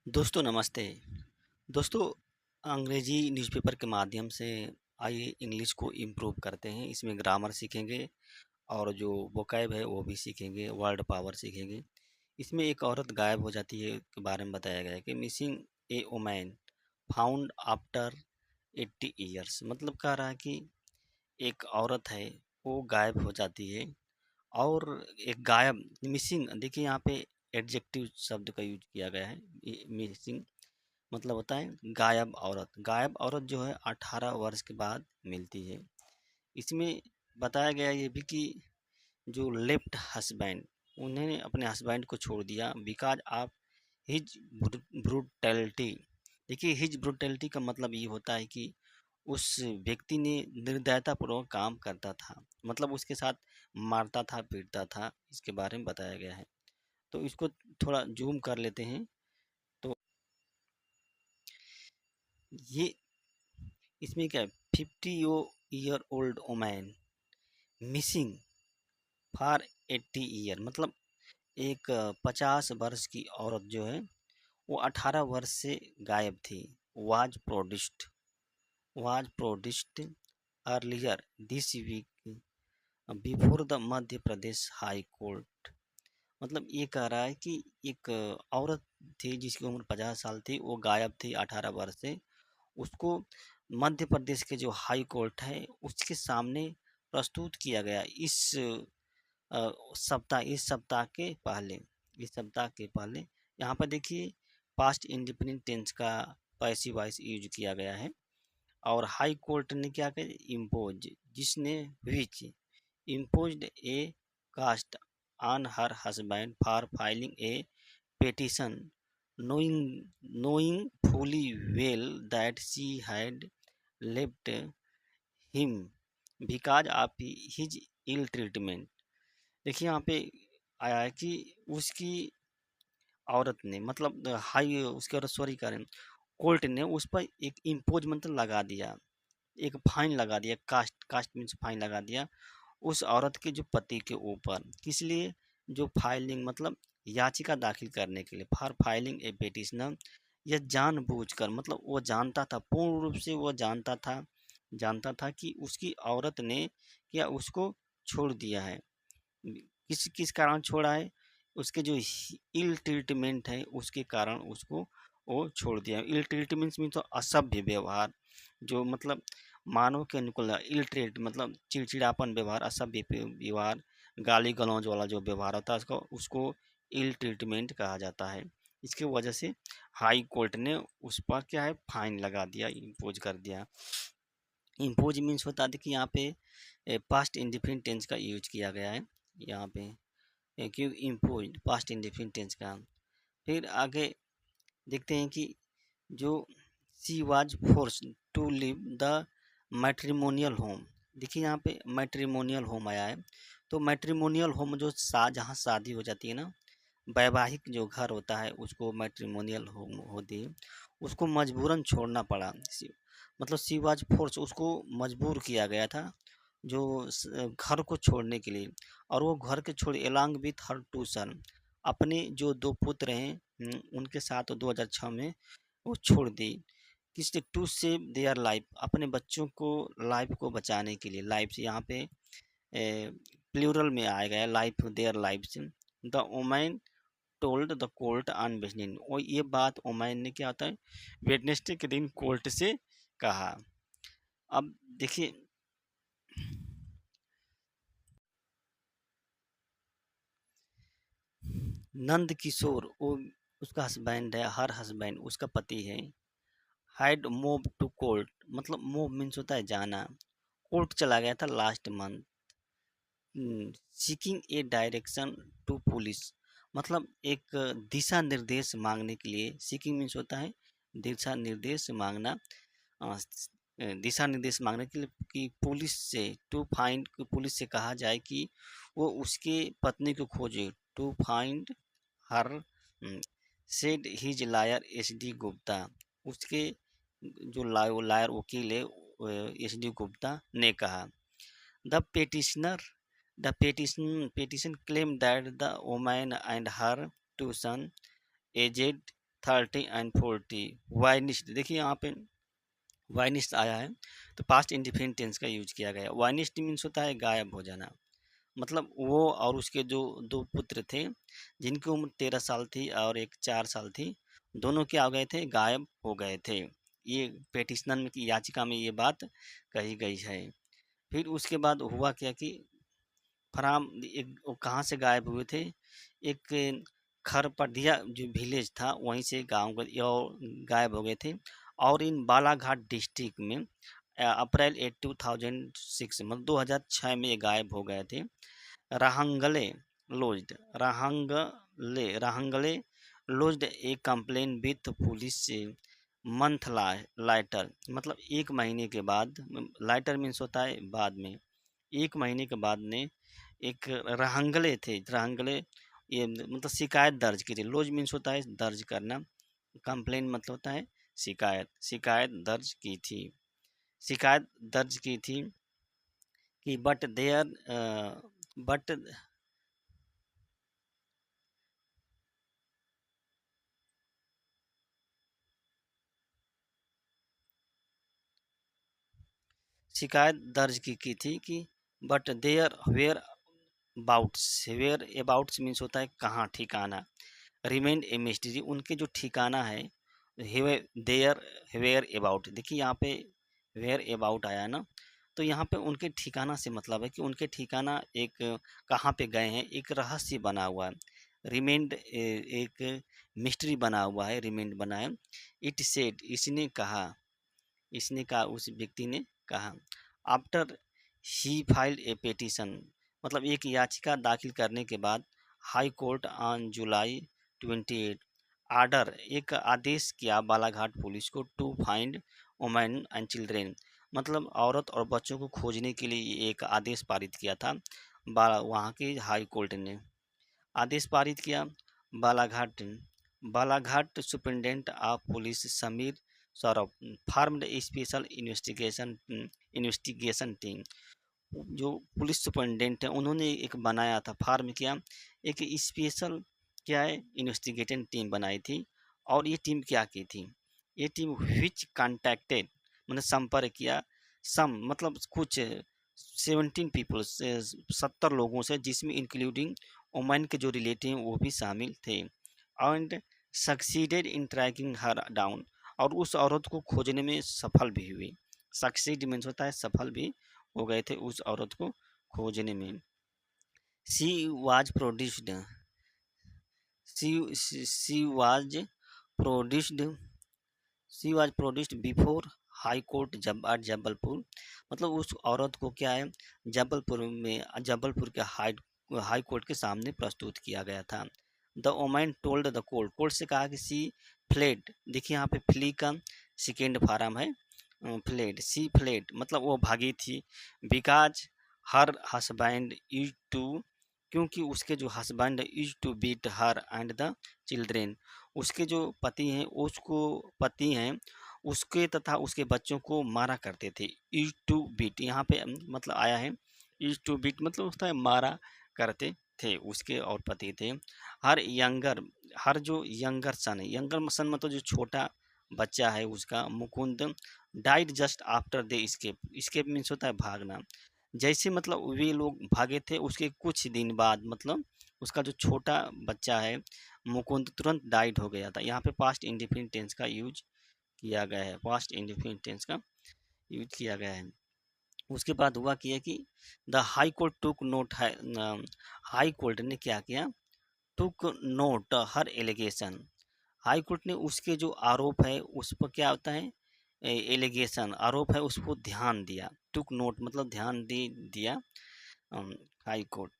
दोस्तों नमस्ते। दोस्तों अंग्रेजी न्यूज़पेपर के माध्यम से आइए इंग्लिश को इम्प्रूव करते हैं। इसमें ग्रामर सीखेंगे और जो वोकैब है वो भी सीखेंगे, वर्ड पावर सीखेंगे। इसमें एक औरत गायब हो जाती है के बारे में बताया गया है कि missing a woman found after 80 years. मतलब कह रहा है कि एक औरत है वो गायब हो जाती है और एक गायब मिसिंग, देखिए यहाँ पे एडजेक्टिव शब्द का यूज किया गया है। मिसिंग मतलब होता है गायब औरत। गायब औरत जो है 18 वर्ष के बाद मिलती है। इसमें बताया गया ये भी कि जो लेफ्ट हस्बैंड, उन्हें अपने हस्बैंड को छोड़ दिया बिकॉज ऑफ हिज ब्रूटैलिटी। देखिए हिज ब्रूटैलिटी का मतलब ये होता है कि उस व्यक्ति ने निर्दयतापूर्वक काम करता था, मतलब उसके साथ मारता था, पीटता था। इसके बारे में बताया गया है। तो इसको थोड़ा जूम कर लेते हैं। तो ये इसमें क्या है, 50 year old woman missing for 80 year. मतलब एक 50 वर्ष की औरत जो है वो 18 वर्ष से गायब थी। Was produced earlier this week before the Madhya Pradesh high court. मतलब ये कह रहा है कि एक औरत थी जिसकी उम्र 50 साल थी, वो गायब थी 18 वर्ष से। उसको मध्य प्रदेश के जो हाई कोर्ट है उसके सामने प्रस्तुत किया गया इस सप्ताह के पहले। यहाँ पर देखिए पास्ट इंडिपेंडेंट टेंस का पैसिव वॉइस यूज किया गया है। और हाई कोर्ट ने क्या किया, इम्पोज, जिसने which imposed a cost on her husband for filing a petition knowing fully well that she had left him because of his ill treatment। देखिए यहाँ पे आया है कि उसकी औरत ने, मतलब हाई उसके औरत सॉरी करें, कोर्ट ने उस पर एक इम्पोज मतलब लगा दिया, एक फाइन लगा दिया। कास्ट कास्ट मीन्स फाइन लगा दिया उस औरत के जो पति के ऊपर। किस लिए? जो फाइलिंग मतलब याचिका दाखिल करने के लिए, फॉर फाइलिंग ए पिटीशनर। यह जानबूझकर, मतलब वो जानता था, पूर्ण रूप से वो जानता था कि उसकी औरत ने क्या उसको छोड़ दिया है। किस किस कारण छोड़ा है? उसके जो इल ट्रीटमेंट है उसके कारण उसको वो छोड़ दिया। इल ट्रीटमेंट मीन तो असभ्य व्यवहार, जो मतलब मानव के अनुकूल। इल ट्रीट मतलब चिड़चिड़ापन व्यवहार, असभ्य व्यवहार, गाली गलौज वाला जो व्यवहार होता है उसको उसको इल ट्रीटमेंट कहा जाता है। इसकी वजह से हाई कोर्ट ने उस पर क्या है, फाइन लगा दिया, इम्पोज कर दिया। इम्पोज मीन्स होता है, देखिए यहाँ पे पास्ट इंडिफिनिट टेंस का यूज किया गया है। यहाँ पे क्यों इम्पोज पास्ट इंडिफिनिट टेंस का। फिर आगे देखते हैं कि जो she was force to leave the matrimonial home. देखिए यहाँ पे मैट्रिमोनियल होम आया है। तो मैट्रिमोनियल होम जो जहाँ शादी हो जाती है ना, वैवाहिक जो घर होता है उसको मैट्रिमोनियल होम होती है। उसको मजबूरन छोड़ना पड़ा। मतलब सी वाज फोर्स, उसको मजबूर किया गया था जो घर को छोड़ने के लिए। और वो घर के छोड़ एलॉन्ग विथ हर टू सन, अपने जो 2 पुत्र हैं उनके साथ 2006 में वो छोड़ दी। किस लिए? टू सेव देयर लाइफ, अपने बच्चों को लाइफ को बचाने के लिए। लाइफ से यहाँ पे प्लूरल में आ गया, लाइफ देयर लाइफ से। The woman told the court on Wednesday, और ये बात ओमैन ने क्या होता है, वेडनेसडे के दिन कोर्ट से कहा। अब देखिए नंद किशोर, वो उसका हस्बैंड है, हर हस्बैंड उसका पति है। हैड मूव टू कोर्ट, मतलब मूव मीन्स होता है जाना। कोर्ट चला गया था last month. Seeking a direction to police, मतलब एक दिशा निर्देश मांगने के लिए। सीकिंग मीन्स होता है दिशा निर्देश मांगना। दिशा निर्देश मांगने के लिए कि पुलिस से, टू फाइंड, पुलिस से कहा जाए कि वो उसके पत्नी को खोजे। To find her said his lawyer S D Gupta, उसके जो लायर वकील है एस डी गुप्ता ने कहा। The petitioner petition claimed that the woman and her two sons aged 30 and 40 वाइनिस्ट, देखिए यहाँ पे वाइनिस्ट आया है तो पास्ट इंडिफिनिट टेंस का यूज किया गया। वाइनिस्ट मीन्स होता है गायब हो जाना, मतलब वो और उसके जो दो पुत्र थे जिनकी उम्र 13 साल थी और एक 4 साल थी, दोनों क्या हो गए थे, गायब हो गए थे। ये पेटिशनर में की याचिका में ये बात कही गई है। फिर उसके बाद हुआ क्या कि फराम एक वो कहाँ से गायब हुए थे, एक खरपधिया जो विलेज था वहीं से गायब हो गए थे। और इन बालाघाट डिस्ट्रिक्ट में अप्रैल 2006 मतलब 2006 में ये गायब हो गए थे। राहंगले lodged राहंगले lodged A complain with police से मंथ लाइटर, मतलब एक महीने के बाद, लाइटर मीन्स होता है बाद में, एक महीने के बाद ने एक रहंगले ये मतलब शिकायत दर्ज की थी। लॉज मीन्स होता है दर्ज करना, कंप्लेन मतलब होता है शिकायत दर्ज की थी, शिकायत दर्ज की थी कि बट शिकायत दर्ज की थी कि but their whereabouts means होता है कहाँ, ठिकाना, रिमेंड ए मिस्ट्री, उनके जो ठिकाना है देयर वेयर अबाउट, देखिए यहाँ पे वेयर अबाउट आया ना, तो यहाँ पे उनके ठिकाना से मतलब है कि उनके ठिकाना एक कहाँ पे गए हैं, एक रहस्य बना हुआ है। रिमेंड एक मिस्ट्री बना हुआ है, रिमेंड बना है। इट सेड, इसने कहा उस व्यक्ति ने कहा, after he filed a petition, मतलब एक याचिका दाखिल करने के बाद, high court on July 28 order, एक आदेश किया बालाघाट पुलिस को to find women and children, मतलब औरत और बच्चों को खोजने के लिए एक आदेश पारित किया था वहाँ की हाई कोर्ट ने। आदेश पारित किया। Balaghat Balaghat superintendent of police Sameer Saurabh farmed special investigation team, जो पुलिस सुपरिटेंडेंट है उन्होंने एक बनाया था, फार्म किया एक स्पेशल क्या है इन्वेस्टिगेटिंग टीम बनाई थी। और ये टीम क्या की थी, ये टीम विच कांटेक्टेड मतलब संपर्क किया, सम मतलब कुछ 17 पीपल 70 लोगों से, जिसमें इंक्लूडिंग ओमन के जो रिलेटिव वो भी शामिल थे। And succeeded in tracking her down, और उस औरत को खोजने में सफल भी हुई। सक्सीड मीन्स होता है सफल भी हो गए थे उस औरत को खोजने में। She was produced she she was produced she was produced before high court Jabalpur, मतलब उस औरत को क्या है जबलपुर के हाई कोर्ट के सामने प्रस्तुत किया गया था। The woman told the court से कहा कि सी फ्लेड, देखिए यहाँ पे फ्ली का सेकेंड फार्म है फ्लेड, सी फ्लेड मतलब वो भागी थी, because her husband use to, क्योंकि उसके जो husband use to beat her and the children, उसके जो पति हैं उसके तथा उसके बच्चों को मारा करते थे। यूज टू बीट यहाँ पे मतलब आया है, यूज टू बीट मतलब होता है मारा करते थे, उसके और पति थे। हर यंगर हर जो यंगर सन मतलब जो छोटा बच्चा है उसका, Mukund died just after they escape means होता है भागना, जैसे मतलब वे लोग भागे थे उसके कुछ दिन बाद मतलब उसका जो छोटा बच्चा है मुकुंद तुरंत डाइड हो गया था। यहाँ पे पास्ट इंडिफिनिट टेंस का यूज किया गया है, पास्ट इंडिफिनिट टेंस का यूज किया गया है। उसके बाद हुआ कि है कि the high court took note है, हाई कोर्ट ने क्या किया, टुक नोट हर एलिगेशन, हाई कोर्ट ने उसके जो आरोप है उस पर क्या होता है एलिगेशन आरोप है उस पर ध्यान दिया, टुक नोट मतलब ध्यान दिया हाई कोर्ट।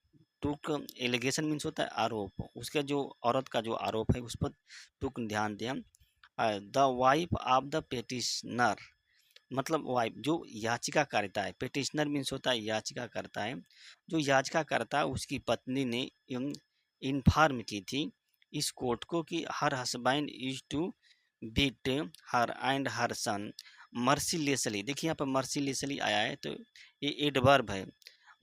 टुक एलिगेशन मीन्स होता है आरोप, उसका जो औरत का जो आरोप है उस पर टुक ध्यान दिया। The wife of the petitioner, मतलब वाइफ जो याचिका करता है, पेटिशनर मीन्स होता है याचिका करता है, जो याचिका करता है उसकी पत्नी ने इन्फॉर्म की थी इस कोर्ट को कि her husband is to beat her and her son mercilessly, देखिए यहाँ पर मर्सीलेसली आया है तो ये एडवर्ब है।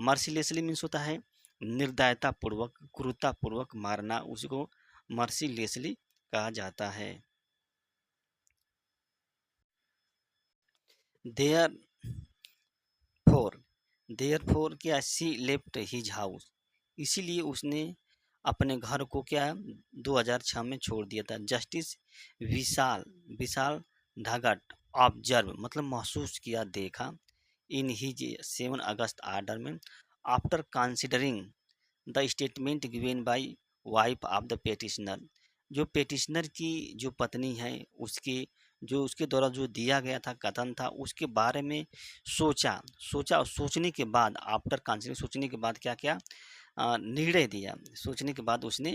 मर्सीलेसली मीन्स होता है निर्दयता पूर्वक क्रूरता पूर्वक मारना, उसको मर्सीलेसली कहा जाता है। देयर फोर देयर फोर क्या, सी लेफ्ट हिज हाउस, इसीलिए उसने अपने घर को क्या 2006 में छोड़ दिया था। जस्टिस विशाल विशाल धागट ऑब्जर्व मतलब महसूस किया, देखा, इन हिज 7 अगस्त आर्डर में, after considering the statement given by wife of the petitioner, जो पेटिशनर की जो पत्नी है उसके जो उसके द्वारा जो दिया गया था कथन था उसके बारे में सोचा सोचा और सोचने के बाद, आफ्टर कंसिडरिंग सोचने के बाद क्या क्या निर्णय दिया, सोचने के बाद उसने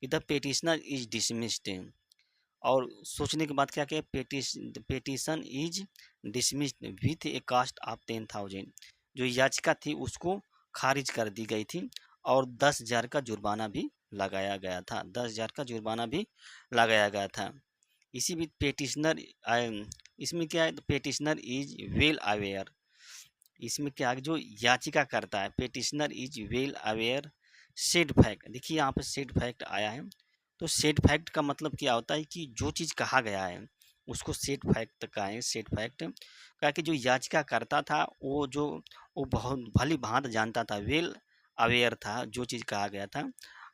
कि द पेटिशनर इज डिसमिस्ड, और सोचने के बाद क्या क्या, petition is dismissed with a cost of 10,000, जो याचिका थी उसको खारिज कर दी गई थी और 10,000 का जुर्माना भी लगाया गया था, 10,000 का जुर्माना भी लगाया गया था। इसी बीच पेटिशनर, इसमें क्या है, पेटिशनर इज वेल अवेयर, इसमें क्या है, जो याचिका करता है petitioner is well aware said fact, देखिए यहाँ पे सेड फैक्ट आया है, तो सेड फैक्ट का मतलब क्या होता है कि जो चीज़ कहा गया है उसको सेड फैक्ट कहें। सेड फैक्ट क्या कि जो याचिका करता था वो बहुत भली भांत जानता था, वेल अवेयर था जो चीज़ कहा गया था,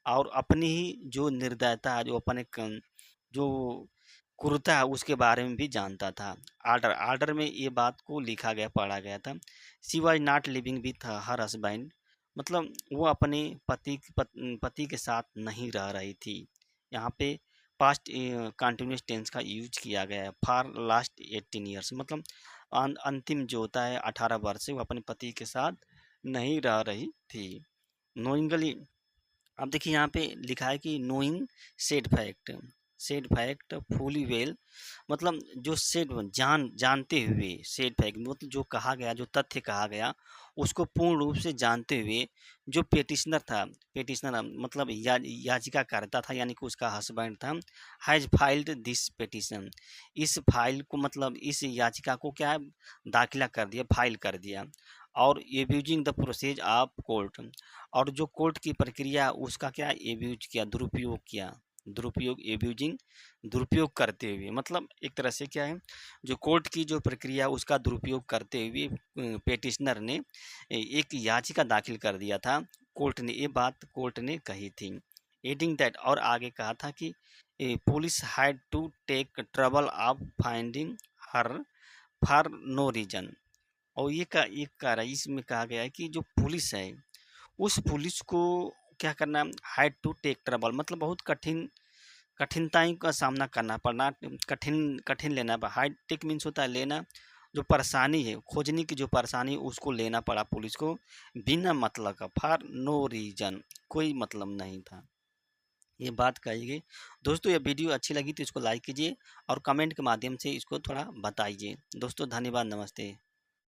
और अपनी ही जो निर्दयता जो अपने जो क्रूरता है उसके बारे में भी जानता था। आर्डर आर्डर में ये बात को लिखा गया, पढ़ा गया था। She was not living with her husband, मतलब वो अपने पति के साथ नहीं रह रही थी। यहाँ पे पास्ट कंटिन्यूस टेंस का यूज किया गया है, फॉर लास्ट 18 ईयर्स, मतलब अंतिम जो होता है 18 वर्ष से वो अपने पति के साथ नहीं रह रही थी। नोइंगली, अब देखिए यहाँ पे लिखा है कि knowing said fact fully well, मतलब जो सेड जानते हुए, सेड फैक्ट मतलब जो कहा गया, जो तथ्य कहा गया उसको पूर्ण रूप से जानते हुए, जो पेटिशनर था, पेटिशनर मतलब याचिका करता था यानी कि उसका हस्बैंड था, हैज फाइल्ड दिस पेटिशन, इस फाइल को मतलब इस याचिका को क्या है, दाखिला कर दिया, फाइल कर दिया, और abusing the process of court, और जो कोर्ट की प्रक्रिया उसका क्या एब्यूज किया, दुरुपयोग किया, दुरुपयोग एब्यूजिंग दुरुपयोग करते हुए, मतलब एक तरह से क्या है, जो कोर्ट की जो प्रक्रिया उसका दुरुपयोग करते हुए पेटिशनर ने एक याचिका दाखिल कर दिया था। कोर्ट ने ये बात कोर्ट ने कही थी। एडिंग दैट, और आगे कहा था कि police had to take trouble of finding her for no reason, और ये कह रहा है, इसमें कहा गया है कि जो पुलिस है उस पुलिस को क्या करना, हैड टू टेक ट्रबल मतलब बहुत कठिनाई का सामना करना पड़ना, कठिन कठिन लेना, हाई टेक मीन्स होता है लेना, जो परेशानी है खोजने की जो परेशानी उसको लेना पड़ा पुलिस को, बिना मतलब का, फॉर नो रीजन, कोई मतलब नहीं था, ये बात कही गई। दोस्तों ये वीडियो अच्छी लगी तो इसको लाइक कीजिए और कमेंट के माध्यम से इसको थोड़ा बताइए। दोस्तों धन्यवाद, नमस्ते।